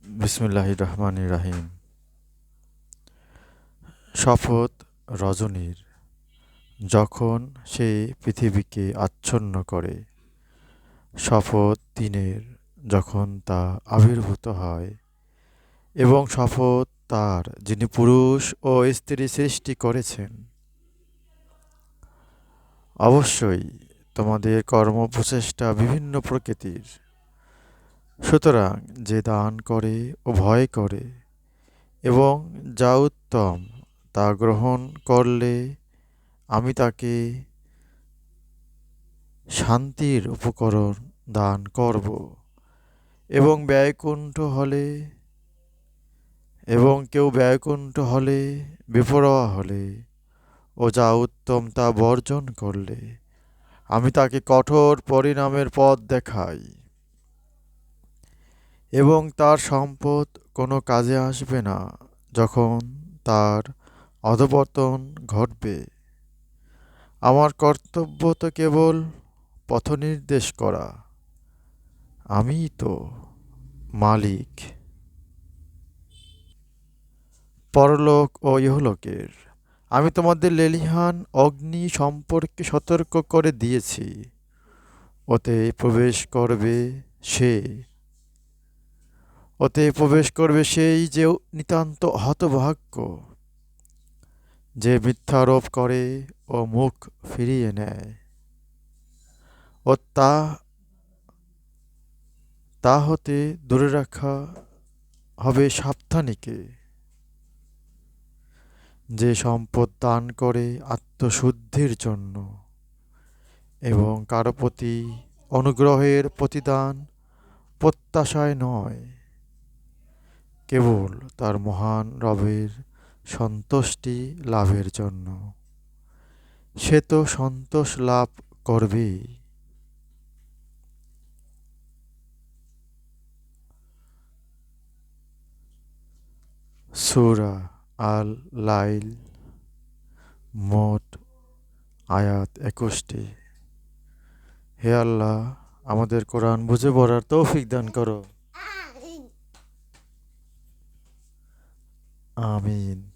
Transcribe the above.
বিসমিল্লাহির রহমানির রাহিম। শপথ রজনীর, যখন সে পৃথিবীকে আচ্ছন্ন করে। শপথ দিনের, যখন তা আবির্ভূত হয়। এবং শপথ তার, যিনি পুরুষ ও স্ত্রী সৃষ্টি করেছেন। অবশ্যই তোমাদের কর্মপ্রচেষ্টা বিভিন্ন প্রকৃতির। সুতরাং যে দান করে ও ভয় করে এবং যা উত্তম তা গ্রহণ করলে আমি তাকে শান্তির উপকরণ দান করব। এবং কেউ ব্যয়কুণ্ঠ হলে, বেপরোয়া হলে ও যা উত্তম তা বর্জন করলে আমি তাকে কঠোর পরিণামের পথ দেখাই। এবং তার সম্পদ কোনো কাজে আসবে না যখন তার অধঃপতন ঘটবে। আমার কর্তব্য তো কেবল পথনির্দেশ করা। আমিই তো মালিক পরলোক ও ইহলোকের। আমি তোমাদের লেলিহান অগ্নি সম্পর্কে সতর্ক করে দিয়েছি। ওতে প্রবেশ করবে সে ওতে প্রবেশ করবে সেই যে নিতান্ত হতভাগ্য, যে মিথ্যারোপ করে ও মুখ ফিরিয়ে নেয়। ও তা হতে দূরে রাখা হবে সাবধানীকে, যে সম্পদ দান করে আত্মশুদ্ধির জন্য এবং কারো প্রতি অনুগ্রহের প্রতিদান প্রত্যাশায় নয়, কেবল তার মহান রবের সন্তুষ্টি লাভের জন্য। সে তো সন্তোষ লাভ করবেই। সূরা আল লাইল, মোট আয়াত 21টি। হে আল্লাহ, আমাদের কোরআন বুঝে পড়ার তৌফিক দান করো। আমিন।